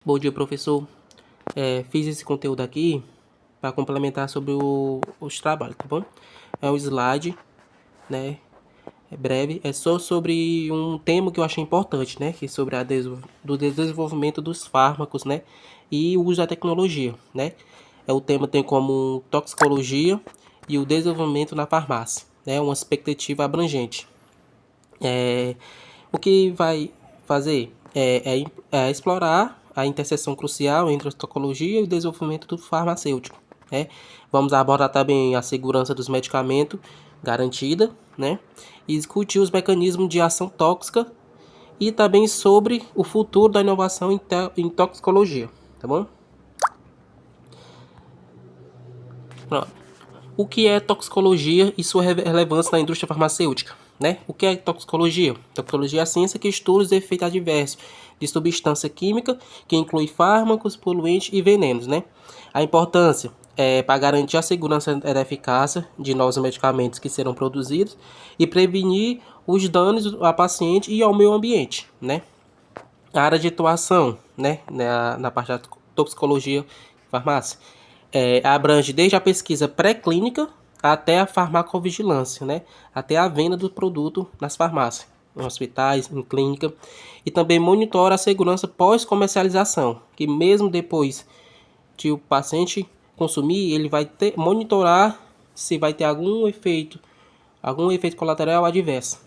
Bom dia, professor. Fiz esse conteúdo aqui para complementar sobre os trabalhos, tá bom? É um slide, né? É breve. É só sobre um tema que eu achei importante, né? Que é sobre do desenvolvimento dos fármacos, né? E o uso da tecnologia, né? O tema tem como toxicologia e o desenvolvimento na farmácia, né? Uma expectativa abrangente. O que vai fazer é explorar a interseção crucial entre a toxicologia e o desenvolvimento do farmacêutico, né? Vamos abordar também a segurança dos medicamentos garantida, né? E discutir os mecanismos de ação tóxica e também sobre o futuro da inovação em toxicologia, tá bom? Pronto. O que é toxicologia e sua relevância na indústria farmacêutica, né? O que é toxicologia? Toxicologia é a ciência que estuda os efeitos adversos de substância química, que inclui fármacos, poluentes e venenos, né? A importância é para garantir a segurança da eficácia de novos medicamentos que serão produzidos e prevenir os danos ao paciente e ao meio ambiente, né? A área de atuação, né, na parte da toxicologia farmácia, abrange desde a pesquisa pré-clínica até a farmacovigilância, né, até a venda do produto nas farmácias, em hospitais, em clínica, e também monitora a segurança pós-comercialização, que mesmo depois de o paciente consumir, ele vai monitorar se vai ter algum efeito colateral adverso.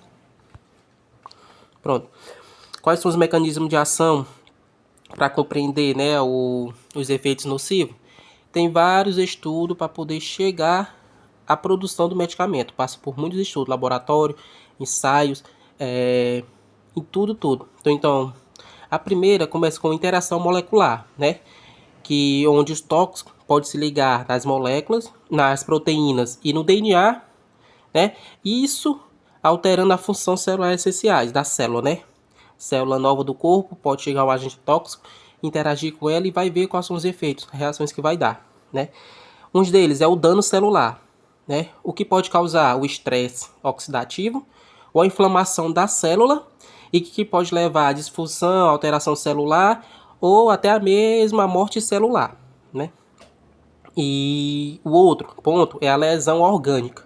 Pronto. Quais são os mecanismos de ação para compreender, né, os efeitos nocivos? Tem vários estudos para poder chegar à produção do medicamento. Passa por muitos estudos, laboratório, ensaios, em tudo. Então, a primeira começa com interação molecular, né? Onde os tóxicos podem se ligar nas moléculas, nas proteínas e no DNA, né? Isso alterando a função celular essenciais da célula, né? Célula nova do corpo pode chegar ao agente tóxico, interagir com ela e vai ver quais são os efeitos, reações que vai dar, né? Um deles é o dano celular, né? O que pode causar o estresse oxidativo ou a inflamação da célula e que pode levar à disfunção, alteração celular ou até a mesma morte celular, né? E o outro ponto é a lesão orgânica.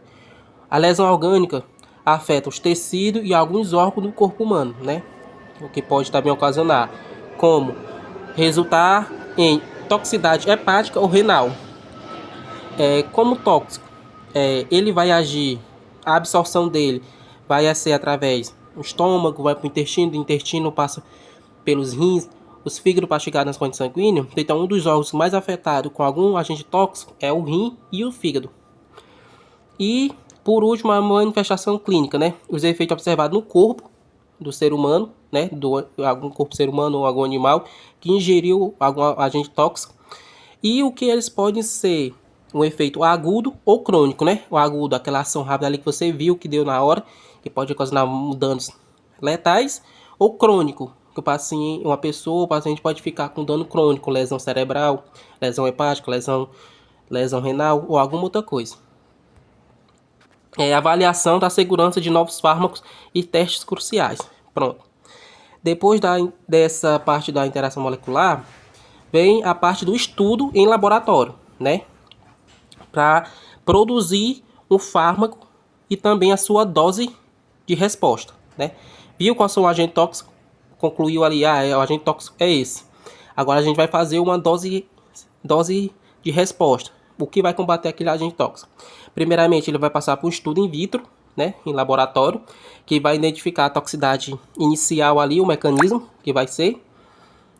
A lesão orgânica afeta os tecidos e alguns órgãos do corpo humano, né? O que pode também ocasionar, como resultar em toxicidade hepática ou renal. Como tóxico, ele vai agir, a absorção dele vai ser através do estômago, vai para o intestino passa pelos rins, os fígados para chegar nas correntes sanguíneas. Então, um dos órgãos mais afetados com algum agente tóxico é o rim e o fígado. E, por último, a manifestação clínica, né? Os efeitos observados no corpo do ser humano, né? Algum corpo ser humano ou algum animal que ingeriu algum agente tóxico. E o que eles podem ser um efeito agudo ou crônico, né? O agudo, aquela ação rápida ali que você viu que deu na hora, que pode ocasionar danos letais, ou crônico, que o paciente, o paciente pode ficar com dano crônico, lesão cerebral, lesão hepática, lesão renal ou alguma outra coisa. Avaliação da segurança de novos fármacos e testes cruciais. Pronto. Depois dessa parte da interação molecular, vem a parte do estudo em laboratório, né? Para produzir um fármaco e também a sua dose de resposta, né? Viu qual são o agente tóxico? Concluiu ali, o agente tóxico é esse. Agora a gente vai fazer uma dose de resposta. O que vai combater aquele agente tóxico? Primeiramente, ele vai passar por um estudo in vitro, né, em laboratório, que vai identificar a toxicidade inicial ali, o mecanismo que vai ser,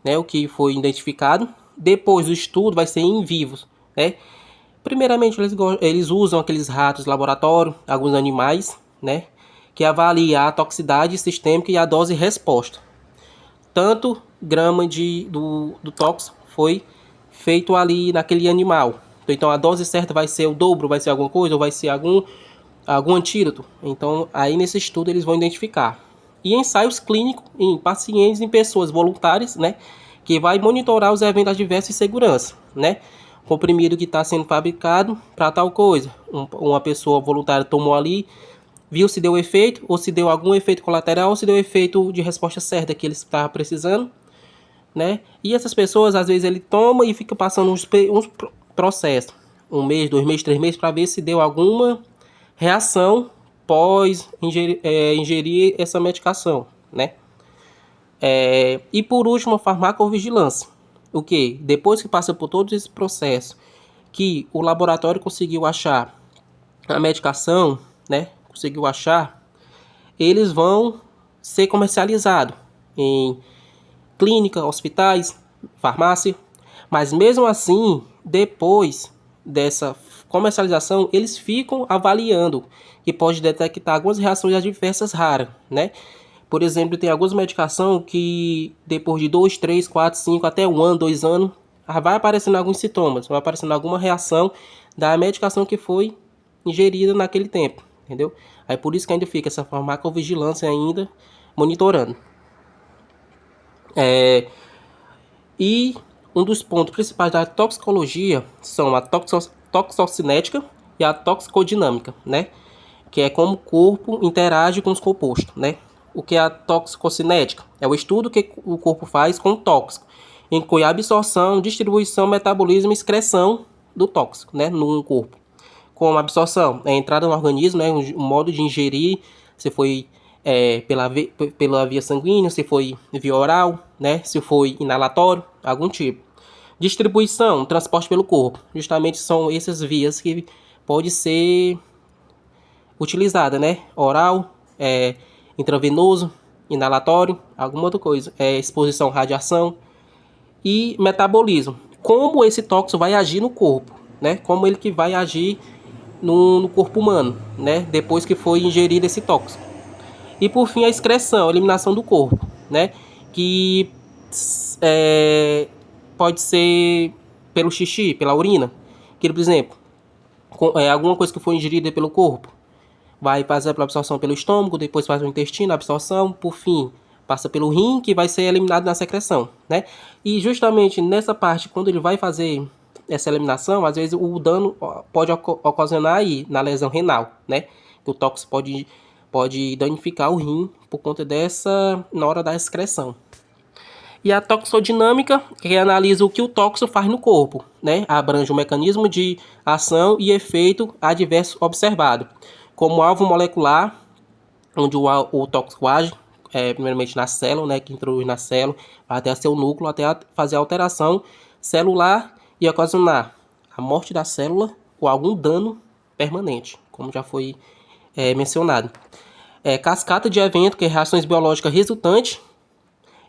né, o que foi identificado. Depois o estudo vai ser em vivos, né? Primeiramente, eles usam aqueles ratos de laboratório, alguns animais, né, que avalia a toxicidade sistêmica e a dose resposta. Tanto grama do tóxico foi feito ali naquele animal. Então a dose certa vai ser o dobro, vai ser alguma coisa, ou vai ser algum antídoto. Então aí nesse estudo eles vão identificar. E ensaios clínicos em pacientes, em pessoas voluntárias, né? Que vai monitorar os eventos adversos e segurança, né? Comprimido que está sendo fabricado para tal coisa. Uma pessoa voluntária tomou ali, viu se deu efeito, ou se deu algum efeito colateral, ou se deu efeito de resposta certa que eles estavam precisando. né? E essas pessoas, às vezes, ele toma e fica passando uns processos, 1 mês, 2 meses, 3 meses, para ver se deu alguma reação pós ingerir essa medicação, né? E por último, a farmacovigilância. O que? Depois que passa por todo esse processo, que o laboratório conseguiu achar a medicação, né? Conseguiu achar, eles vão ser comercializados em clínica, hospitais, farmácia. Mas mesmo assim, depois dessa comercialização, eles ficam avaliando que pode detectar algumas reações adversas raras, né? Por exemplo, tem algumas medicações que depois de 2, 3, 4, 5, até 1 ano, 2 anos, vai aparecendo alguns sintomas, vai aparecendo alguma reação da medicação que foi ingerida naquele tempo, entendeu? Aí por isso que ainda fica essa farmacovigilância ainda monitorando. E um dos pontos principais da toxicologia são a toxocinética e a toxicodinâmica, né? Que é como o corpo interage com os compostos, né? O que é a toxicocinética? É o estudo que o corpo faz com o tóxico. Inclui a absorção, distribuição, metabolismo e excreção do tóxico, né? No corpo. Como a absorção, é a entrada no organismo, né? O modo de ingerir, se foi pela via sanguínea, se foi via oral, né? Se foi inalatório, algum tipo. Distribuição, transporte pelo corpo. Justamente são essas vias que pode ser utilizada, né? Oral, intravenoso, inalatório, alguma outra coisa. Exposição à radiação e metabolismo. Como esse tóxico vai agir no corpo, né? Como ele que vai agir no corpo humano, né? Depois que foi ingerido esse tóxico. E por fim a excreção, a eliminação do corpo, né? Que pode ser pelo xixi, pela urina. Que, por exemplo, alguma coisa que foi ingerida pelo corpo vai fazer a absorção pelo estômago, depois faz o intestino, a absorção, por fim passa pelo rim, que vai ser eliminado na secreção, né? E justamente nessa parte, quando ele vai fazer essa eliminação, às vezes o dano pode ocasionar aí na lesão renal, né? O tóxico pode danificar o rim por conta dessa, na hora da excreção. E a toxodinâmica, que analisa o que o tóxico faz no corpo, né? Abrange o mecanismo de ação e efeito adverso observado, como alvo molecular, onde o tóxico age, primeiramente na célula, né? Que introduz na célula, até seu núcleo, até fazer a alteração celular e ocasionar a morte da célula ou algum dano permanente, como já foi mencionado. Cascata de evento, que é reações biológicas resultantes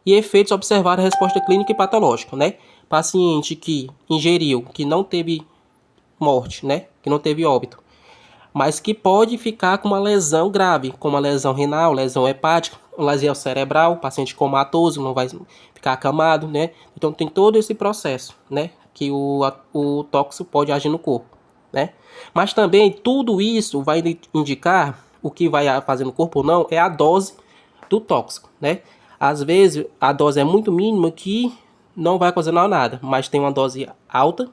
e efeitos observados na resposta clínica e patológica, né? Paciente que ingeriu, que não teve morte, né? Que não teve óbito, mas que pode ficar com uma lesão grave, como a lesão renal, lesão hepática, lesão cerebral, paciente comatoso, não vai ficar acamado, né? Então tem todo esse processo, né? Que o tóxico pode agir no corpo, né? Mas também tudo isso vai indicar o que vai fazer no corpo ou não é a dose do tóxico, né? Às vezes a dose é muito mínima que não vai ocasionar nada, mas tem uma dose alta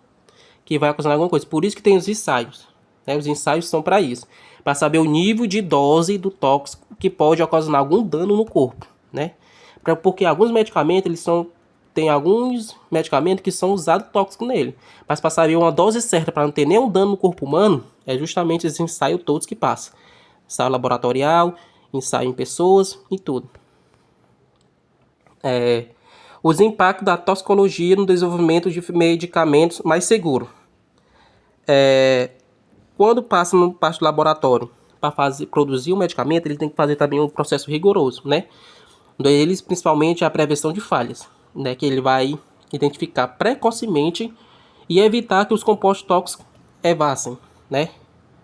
que vai ocasionar alguma coisa. Por isso que tem os ensaios, né? Os ensaios são para isso, para saber o nível de dose do tóxico que pode ocasionar algum dano no corpo, né? Porque alguns medicamentos tem alguns medicamentos que são usados tóxico nele, mas para saber uma dose certa para não ter nenhum dano no corpo humano é justamente esses ensaios todos que passam. Ensaio laboratorial, ensaio em pessoas e tudo. Os impactos da toxicologia no desenvolvimento de medicamentos mais seguros. Quando passa no parte do laboratório para produzir um medicamento, ele tem que fazer também um processo rigoroso, né? Deles, principalmente, a prevenção de falhas, né? Que ele vai identificar precocemente e evitar que os compostos tóxicos evassem, né?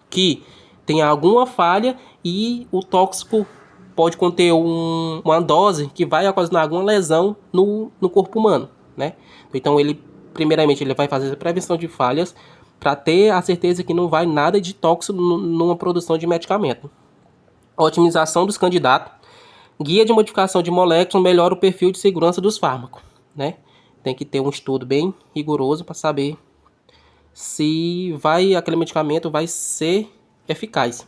Que tem alguma falha e o tóxico pode conter uma dose que vai ocasionar alguma lesão no corpo humano, né? Então ele, primeiramente, ele vai fazer a prevenção de falhas para ter a certeza que não vai nada de tóxico numa produção de medicamento. Otimização dos candidatos. Guia de modificação de moléculas melhora o perfil de segurança dos fármacos, né? Tem que ter um estudo bem rigoroso para saber se aquele medicamento vai ser eficaz.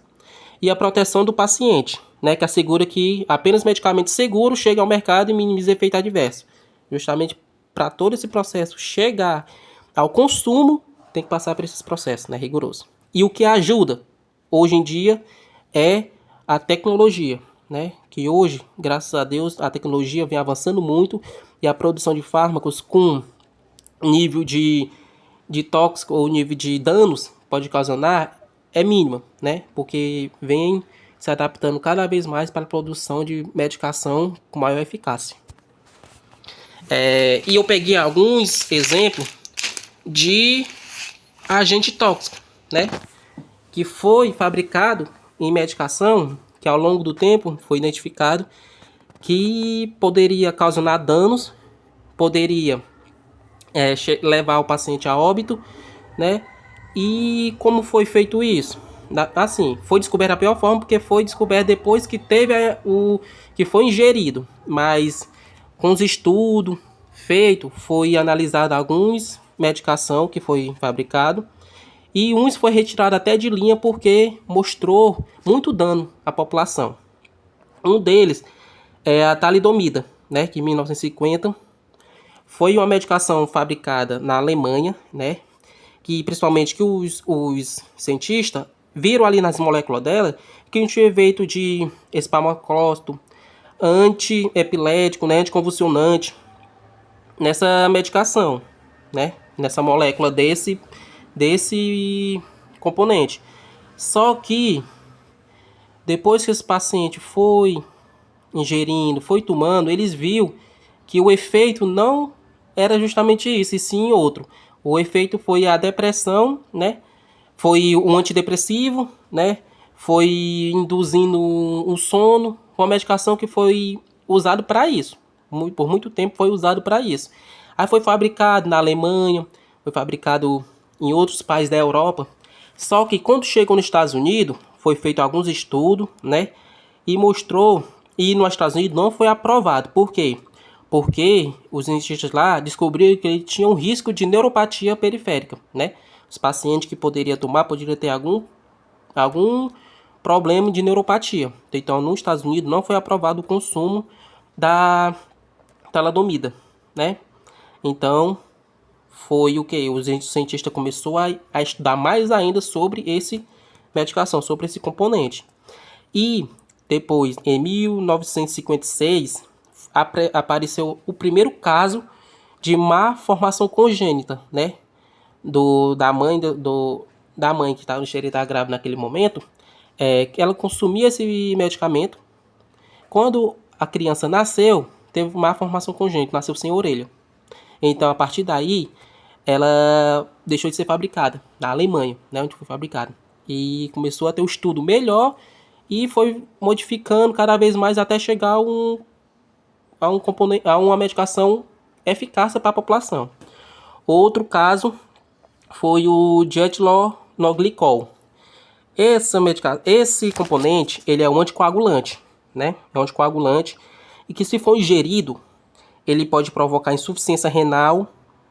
E a proteção do paciente, né, que assegura que apenas medicamentos seguros cheguem ao mercado e minimizem efeito adverso. Justamente para todo esse processo chegar ao consumo, tem que passar por esses processos, né, rigoroso. E o que ajuda hoje em dia é a tecnologia, né, que hoje, graças a Deus, a tecnologia vem avançando muito e a produção de fármacos com nível de tóxico ou nível de danos pode ocasionar é mínima, né, porque vem se adaptando cada vez mais para a produção de medicação com maior eficácia. E eu peguei alguns exemplos de agente tóxico, né, que foi fabricado em medicação, que ao longo do tempo foi identificado que poderia causar danos, poderia levar o paciente a óbito, né? E como foi feito isso? Assim, foi descoberto da pior forma, porque foi descoberto depois que teve que foi ingerido, mas com os estudos feitos, foi analisado alguns medicação que foi fabricado e uns foi retirado até de linha porque mostrou muito dano à população. Um deles é a talidomida, né, que em 1950 foi uma medicação fabricada na Alemanha, né, que principalmente que os cientistas viram ali nas moléculas dela que tinha efeito de espamoclócito, antiepilético, né, anticonvulsionante nessa medicação, né, nessa molécula desse componente. Só que depois que esse paciente foi ingerindo, foi tomando, eles viram que o efeito não era justamente isso, e sim outro. O efeito foi a depressão, né? Foi um antidepressivo, né? Foi induzindo um sono, uma medicação que foi usado para isso. Por muito tempo foi usado para isso. Aí foi fabricado na Alemanha, foi fabricado em outros países da Europa. Só que quando chegou nos Estados Unidos, foi feito alguns estudos, né? E mostrou, e nos Estados Unidos não foi aprovado. Por quê? Porque os cientistas lá descobriram que ele tinha um risco de neuropatia periférica, né? Os pacientes que poderiam tomar poderiam ter algum problema de neuropatia. Então, nos Estados Unidos não foi aprovado o consumo da talidomida, né? Então, foi o que? Os cientistas começaram a estudar mais ainda sobre esse medicação, sobre esse componente. E depois, em 1956, apareceu o primeiro caso de má formação congênita, né? Da mãe que estava enxerida grávida naquele momento, que ela consumia esse medicamento. Quando a criança nasceu, teve má formação congênita, nasceu sem orelha. Então, a partir daí, ela deixou de ser fabricada na Alemanha, né, onde foi fabricada. E começou a ter um estudo melhor e foi modificando cada vez mais até chegar a uma medicação eficaz para a população. Outro caso foi o dietilonoglicol. Esse componente, ele é um anticoagulante, né? É um anticoagulante e que, se for ingerido, ele pode provocar insuficiência renal,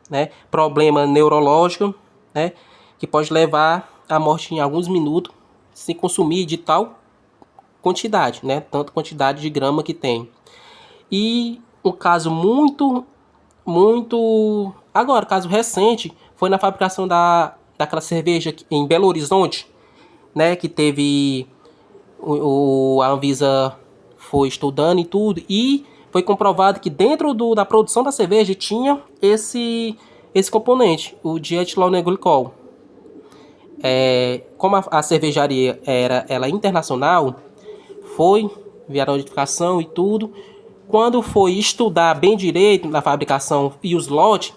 né? Problema neurológico, né? Que pode levar à morte em alguns minutos se consumir de tal quantidade, né? Tanto quantidade de grama que tem. E um caso agora, caso recente, foi na fabricação daquela cerveja em Belo Horizonte, né? Que teve a Anvisa foi estudando e tudo, e foi comprovado que dentro da produção da cerveja tinha esse componente, o dietiloneglicol. Como a cervejaria ela internacional, vieram a notificação e tudo. Quando foi estudar bem direito na fabricação e os lotes,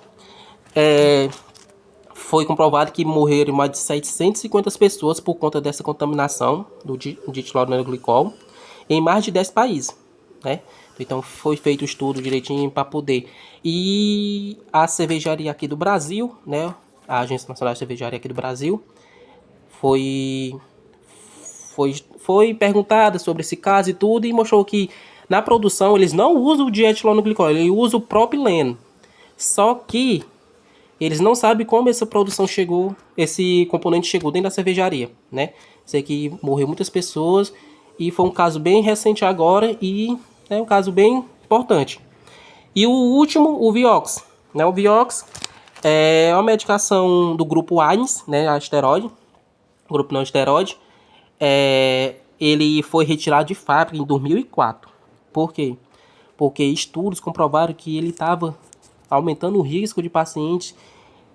foi comprovado que morreram mais de 750 pessoas por conta dessa contaminação do dietiloneglicol em mais de 10 países, né? Então foi feito o estudo direitinho para poder. E a cervejaria aqui do Brasil, né? A Agência Nacional de Cervejaria aqui do Brasil foi perguntada sobre esse caso e tudo, e mostrou que na produção eles não usam o dietiloneglicol, eles usam o propileno. Só que eles não sabem como essa produção chegou, esse componente chegou dentro da cervejaria, né? Sei que morreu muitas pessoas e foi um caso bem recente agora e é um caso bem importante. E o último, o Vioxx, Né? O Vioxx é uma medicação do grupo ANES, né? A esteroide, grupo não esteroide. Ele foi retirado de fábrica em 2004. Por quê? Porque estudos comprovaram que ele estava aumentando o risco de pacientes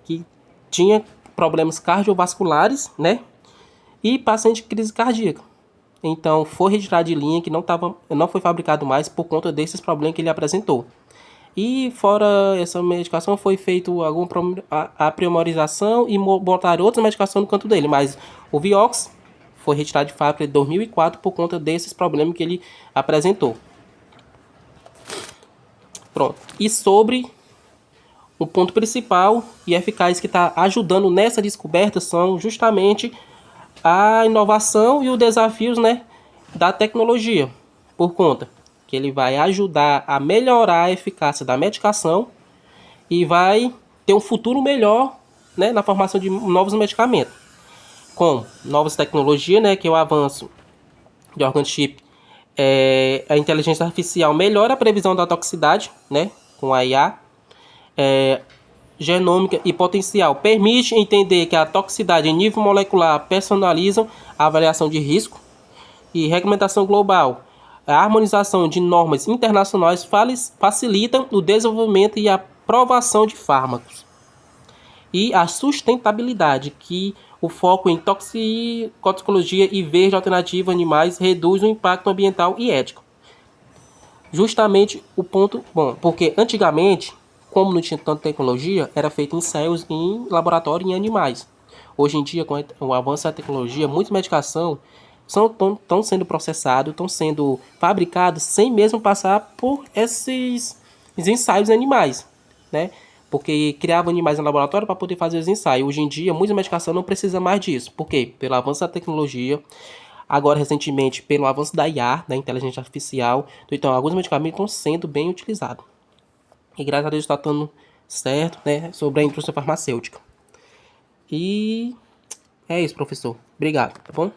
que tinham problemas cardiovasculares, né? E paciente de crise cardíaca. Então foi retirado de linha, que não foi fabricado mais por conta desses problemas que ele apresentou. E fora essa medicação foi feito alguma aprimorização e botaram outra medicação no canto dele. Mas o Vioxx foi retirado de fábrica em 2004 por conta desses problemas que ele apresentou. Pronto. E sobre o ponto principal e eficaz que está ajudando nessa descoberta são justamente a inovação e os desafios, né, da tecnologia, por conta que ele vai ajudar a melhorar a eficácia da medicação e vai ter um futuro melhor, né, na formação de novos medicamentos, com novas tecnologias, né, que é o avanço de organ chip, a inteligência artificial melhora a previsão da toxicidade, né, com a IA, genômica e potencial permite entender que a toxicidade em nível molecular personalizam a avaliação de risco, e regulamentação global, a harmonização de normas internacionais facilitam o desenvolvimento e a aprovação de fármacos. E a sustentabilidade, que o foco em toxicologia e verde alternativa animais reduz o impacto ambiental e ético. Justamente o ponto bom, porque antigamente, como não tinha tanta tecnologia, era feito ensaios em laboratório em animais. Hoje em dia, com o avanço da tecnologia, muita medicação estão sendo processados, estão sendo fabricados sem mesmo passar por esses ensaios em animais, né? Porque criavam animais no laboratório para poder fazer os ensaios. Hoje em dia, muita medicação não precisa mais disso. Por quê? Pelo avanço da tecnologia, agora recentemente pelo avanço da IA, da inteligência artificial. Então, alguns medicamentos estão sendo bem utilizados. E graças a Deus está dando certo, né, sobre a indústria farmacêutica. E é isso, professor. Obrigado, tá bom?